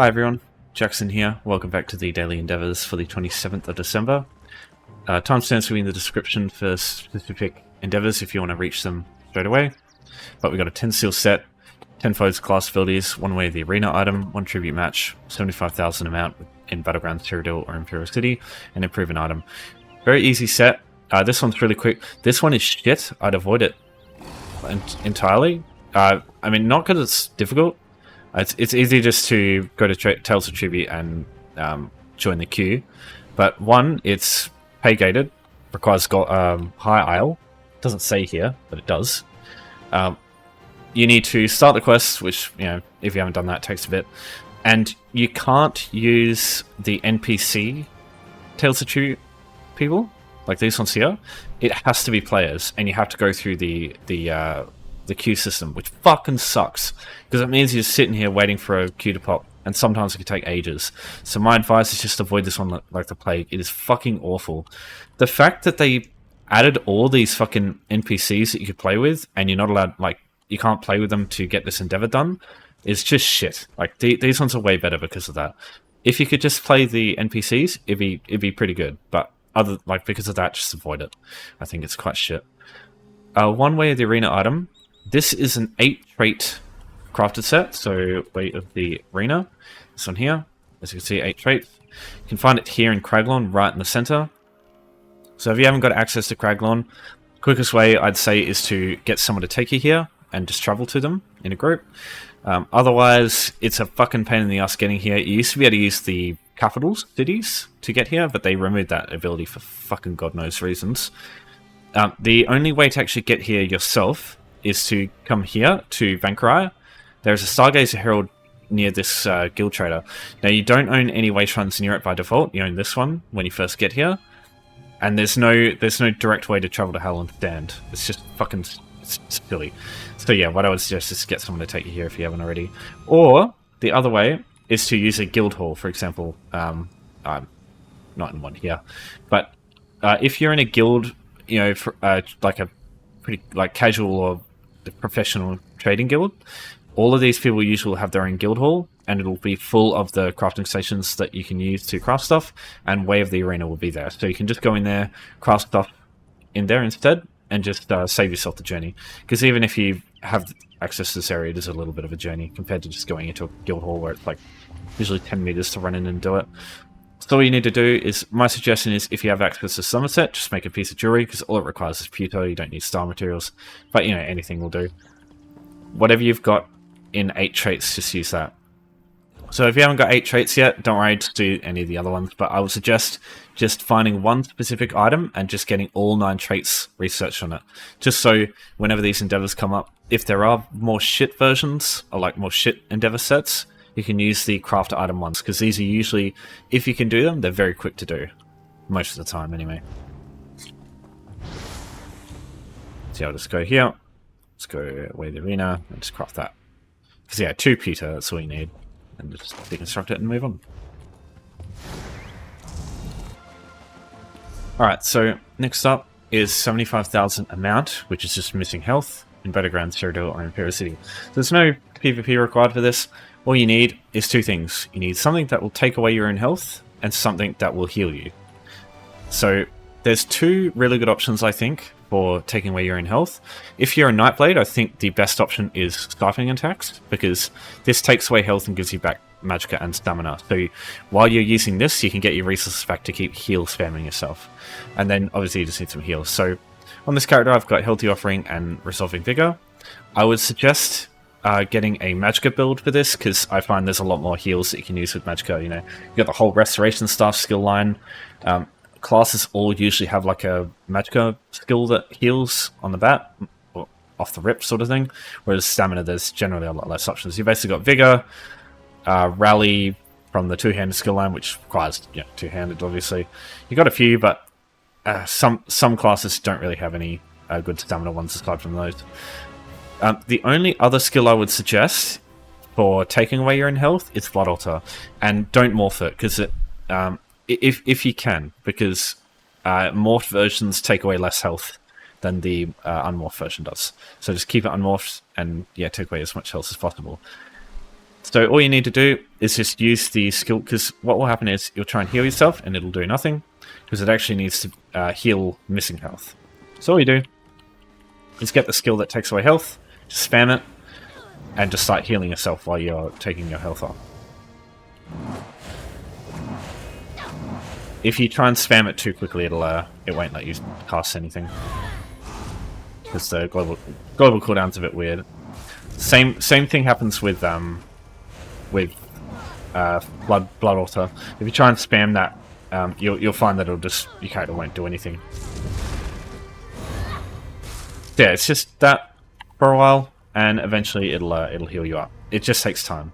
Hi everyone, Jackson here. Welcome back to the Daily Endeavours for the 27th of December. Timestamps will be in the description for specific endeavours if you want to reach them straight away. But we got a 10 seal set, 10 foes class abilities, 1 way of the arena item, 1 tribute match, 75,000 amount in Battlegrounds, Cyrodiil or Imperial City, and improve an item. Very easy set. This one's really quick. This one is shit. I'd avoid it entirely. I mean, not because it's difficult. It's easy just to go to Tales of Tribute and join the queue. But one, it's pay gated, requires high isle. Doesn't say here, but it does. You need to start the quest, which, you know, if you haven't done that, takes a bit. And you can't use the NPC Tales of Tribute people, like these ones here. It has to be players, and you have to go through the queue system, which fucking sucks, because it means you're just sitting here waiting for a queue to pop, and sometimes it can take ages. So my advice is just avoid this one like the plague. It is fucking awful. The fact that they added all these fucking NPCs that you could play with, and you're not allowed, like, you can't play with them to get this endeavor done, is just shit. Like, these ones are way better because of that. If you could just play the NPCs, it'd be pretty good, but because of that, just avoid it. I think it's quite shit. One way of the arena item. This is an 8-trait crafted set, so way of the arena. This one here, as you can see, 8 traits. You can find it here in Craglorn, right in the center. So if you haven't got access to Craglorn, quickest way I'd say is to get someone to take you here and just travel to them in a group. Otherwise, it's a fucking pain in the ass getting here. You used to be able to use the capitals, cities, to get here, but they removed that ability for fucking god knows reasons. The only way to actually get here yourself is to come here to Vankarai. There's a Stargazer Herald near this guild trader. Now, you don't own any wastelands near it by default. You own this one when you first get here. And there's no direct way to travel to Hell and Stand. It's just fucking silly. So yeah, what I would suggest is get someone to take you here if you haven't already. Or, the other way is to use a guild hall, for example. Not in one here. But if you're in a guild, you know, for, like a pretty casual or professional trading guild, all of these people usually have their own guild hall, and it'll be full of the crafting stations that you can use to craft stuff, and Way of the Arena will be there. So you can just go in there, craft stuff in there instead, and just save yourself the journey. Because even if you have access to this area, it is a little bit of a journey compared to just going into a guild hall where it's like usually 10 meters to run in and do it. So all you need to do is, my suggestion is, if you have access to Somerset, just make a piece of jewelry, because all it requires is pewter. You don't need star materials, but you know, anything will do. Whatever you've got in 8 traits, just use that. So if you haven't got 8 traits yet, don't worry, just do any of the other ones, but I would suggest just finding one specific item and just getting all 9 traits researched on it. Just so whenever these endeavors come up, if there are more shit versions, or like more shit endeavor sets, you can use the craft item ones, because these are usually, if you can do them, they're very quick to do. Most of the time, anyway. So I'll just go here. Let's go away the arena and just craft that. Because yeah, 2 pewter, that's all you need. And just deconstruct it and move on. Alright, so next up is 75,000 amount, which is just missing health in Battlegrounds, Cyrodiil, or Imperial City. There's no PvP required for this. All you need is 2 things. You need something that will take away your own health, and something that will heal you. So there's 2 really good options, I think, for taking away your own health. If you're a Nightblade, I think the best option is Stifling Attacks, because this takes away health and gives you back magicka and stamina. So while you're using this, you can get your resources back to keep heal spamming yourself. And then obviously you just need some heals. So on this character, I've got Healthy Offering and Resolving Vigor. I would suggest getting a magicka build for this, because I find there's a lot more heals that you can use with magicka. You know, you got the whole Restoration Staff skill line. Classes all usually have like a magicka skill that heals on the bat, or off the rip sort of thing. Whereas stamina, there's generally a lot less options. You've basically got Vigor, Rally from the 2-handed skill line, which requires 2-handed, obviously. You got a few, but some classes don't really have any good stamina ones aside from those. The only other skill I would suggest for taking away your own health is Blood Altar, and don't morph it, because if you can, because morphed versions take away less health than the unmorphed version does. So just keep it unmorphed and yeah, take away as much health as possible. So all you need to do is just use the skill, because what will happen is you'll try and heal yourself and it'll do nothing, because it actually needs to heal missing health. So all you do is get the skill that takes away health, just spam it, and just start healing yourself while you're taking your health off. If you try and spam it too quickly, it won't let you cast anything, because the global cooldown's a bit weird. Same thing happens with blood altar. If you try and spam that, you'll find that your character won't do anything. Yeah, it's just that for a while, and eventually it'll heal you up. It just takes time.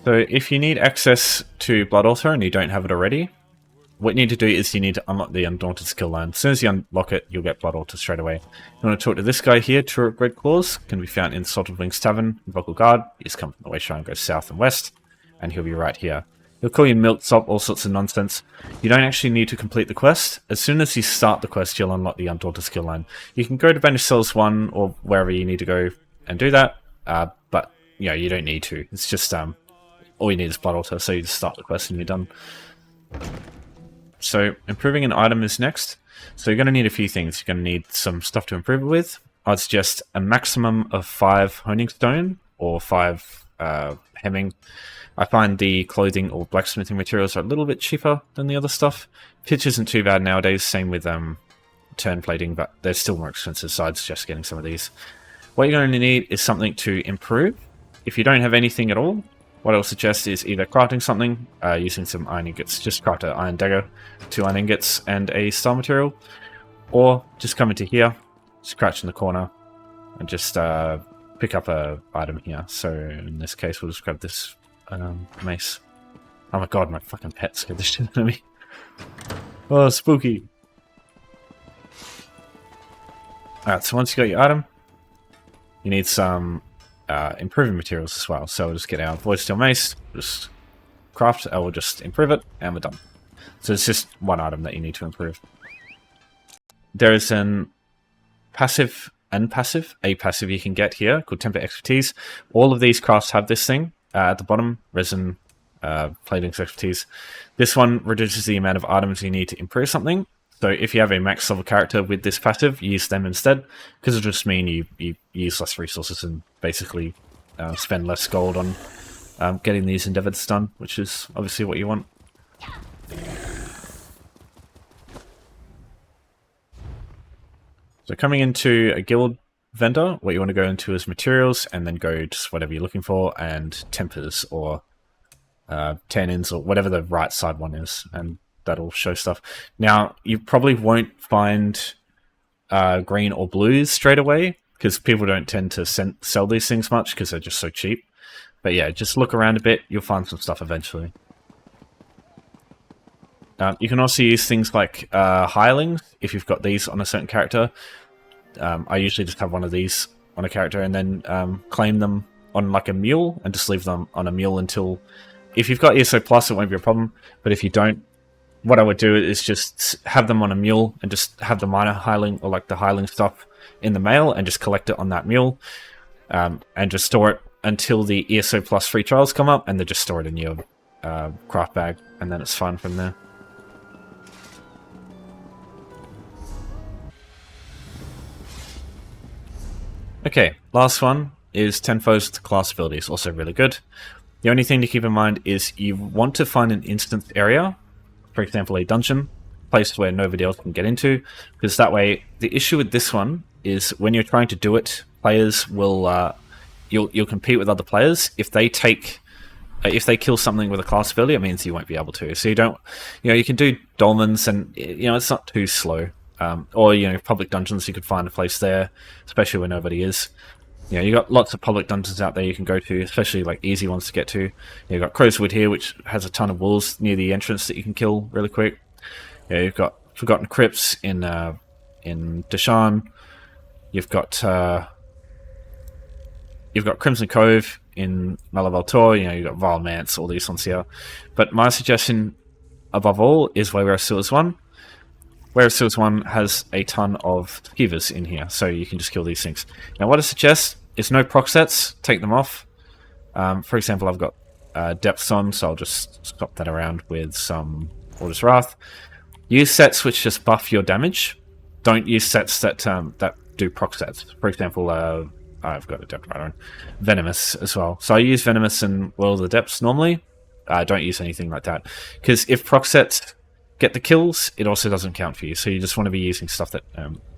So if you need access to Blood Altar and you don't have it already, what you need to do is you need to unlock the Undaunted skill line. As soon as you unlock it, you'll get Blood Altar straight away. You want to talk to this guy here, Turret Red Claws, can be found in Salted Wings Tavern, Vocal Guard. You just come from the Way Shrine, go south and west, and he'll be right here. He'll call you milksop, all sorts of nonsense. You don't actually need to complete the quest. As soon as you start the quest, you'll unlock the Undaunted skill line. You can go to Banished Cells 1 or wherever you need to go and do that, but you don't need to. It's just all you need is Blood Altar, so you just start the quest and you're done. So improving an item is next. So you're going to need a few things. You're going to need some stuff to improve it with. I'd suggest a maximum of 5 honing stone or 5 hemming. I find the clothing or blacksmithing materials are a little bit cheaper than the other stuff. Pitch isn't too bad nowadays, same with turn plating, but they're still more expensive, so I'd suggest getting some of these. What you're going to need is something to improve. If you don't have anything at all, what I'll suggest is either crafting something, using some iron ingots. Just craft an iron dagger, 2 iron ingots, and a star material. Or just come into here, scratch in the corner, and just pick up a item here. So in this case, we'll just grab this mace. Oh my god, my fucking pet scared the shit out of me. Oh, spooky. Alright, so once you got your item, you need some improving materials as well. So we'll just get our Void Steel Mace, just craft, I will just improve it, and we're done. So it's just one item that you need to improve. There is an passive and passive, a passive you can get here called Temper Expertise. All of these crafts have this thing at the bottom, resin, plating expertise. This one reduces the amount of items you need to improve something. So if you have a max level character with this passive, use them instead, because it'll just mean you use less resources and basically spend less gold on getting these endeavors done, which is obviously what you want. So coming into a guild vendor, what you want to go into is materials, and then go just whatever you're looking for, and tempers or tannins or whatever the right side one is, and that'll show stuff. Now, you probably won't find green or blues straight away, because people don't tend to sell these things much, because they're just so cheap. But yeah, just look around a bit, you'll find some stuff eventually. You can also use things like hirelings, if you've got these on a certain character. I usually just have one of these on a character, and then claim them on like a mule, and just leave them on a mule until... If you've got ESO Plus, it won't be a problem, but if you don't, what I would do is just have them on a mule, and just have the minor hireling, or like the hireling stuff in the mail, and just collect it on that mule, and just store it until the ESO Plus free trials come up, and then just store it in your craft bag, and then it's fine from there. Okay, last one is 10 foes with class abilities, also really good. The only thing to keep in mind is you want to find an instance area, for example a dungeon, place where nobody else can get into, because that way, the issue with this one is when you're trying to do it, players will, you'll compete with other players. If they kill something with a class ability, it means you won't be able to. So you don't, you can do dolmens, and it's not too slow. Or public dungeons, you could find a place there, especially where nobody is. You got lots of public dungeons out there you can go to, especially like easy ones to get to. You've got Crowswood here, which has a ton of wolves near the entrance that you can kill really quick. You've got Forgotten Crypts in Deshan. You've got Crimson Cove in Malavaltor. You've got Vile Mance, all these ones here. But my suggestion, above all, is Wayrest Sewers 1. Wayrest Sewers 1 has a ton of skeevers in here, so you can just kill these things. Now what I suggest is no proc sets, take them off. For example, I've got depths on, so I'll just swap that around with some Order's Wrath. Use sets which just buff your damage. Don't use sets that that do proc sets. For example, I've got a depth right on Venomous as well. So I use Venomous in World of the Depths normally. I don't use anything like that, because if proc sets get the kills, it also doesn't count for you. So you just want to be using stuff that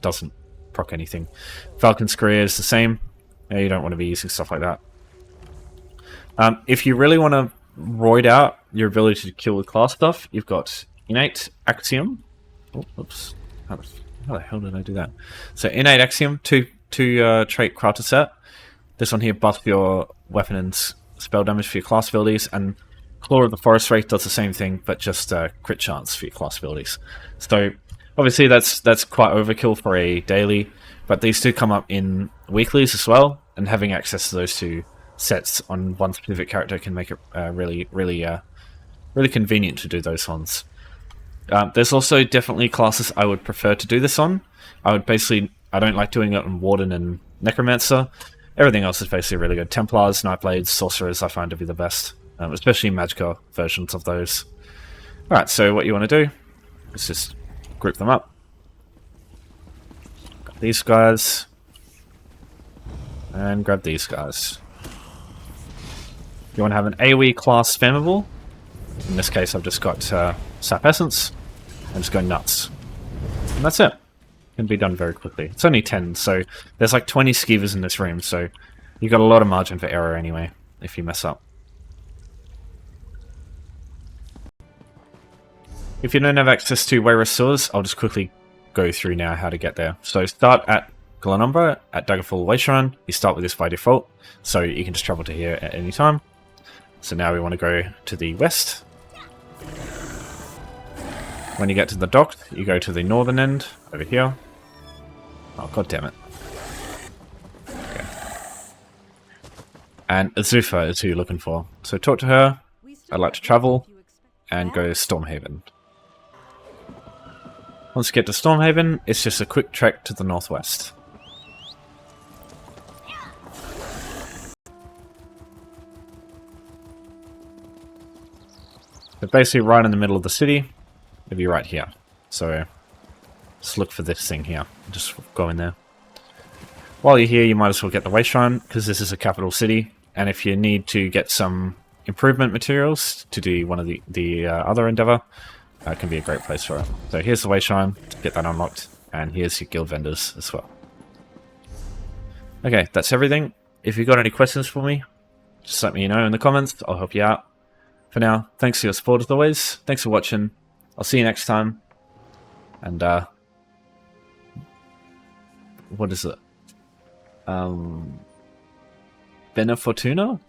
doesn't proc anything. Falcon's Career is the same. You don't want to be using stuff like that. If you really want to roid out your ability to kill with class stuff, you've got Innate Axiom. Oh, oops. How the hell did I do that? So Innate Axiom, two trait Crowter set. This one here buffs your weapon and spell damage for your class abilities, and Claw of the Forest Wraith does the same thing, but just crit chance for your class abilities. So obviously that's quite overkill for a daily, but these do come up in weeklies as well, and having access to those two sets on one specific character can make it really convenient to do those ones. There's also definitely classes I would prefer to do this on. I don't like doing it on Warden and Necromancer. Everything else is basically really good. Templars, Nightblades, Sorcerers I find to be the best, especially Magicka versions of those. Alright, so what you want to do is just group them up. Got these guys. And grab these guys. You want to have an AoE class spammable. In this case I've just got Sap Essence, and just go nuts. And that's it. Can be done very quickly. It's only 10, so there's like 20 skeevers in this room, so you've got a lot of margin for error anyway, if you mess up. If you don't have access to Wayrest sewers, I'll just quickly go through now how to get there. So start at Glenumbra, at Daggerfall Wasteland. You start with this by default, so you can just travel to here at any time. So now we want to go to the west. When you get to the dock, you go to the northern end, over here. Oh, god damn it. Okay. And Azufa is who you're looking for. So talk to her. I'd like to travel, and go to Stormhaven. Once you get to Stormhaven, it's just a quick trek to the northwest. So basically right in the middle of the city, it'll be right here. So just look for this thing here. Just go in there. While you're here, you might as well get the Way Shrine, because this is a capital city. And if you need to get some improvement materials to do one of the other endeavor, that can be a great place for it. So here's the Way Shrine to get that unlocked, and here's your guild vendors as well. Okay, that's everything. If you've got any questions for me, just let me know in the comments. I'll help you out. For now, thanks for your support as always. Thanks for watching. I'll see you next time. And, what is it? Bene Fortuna?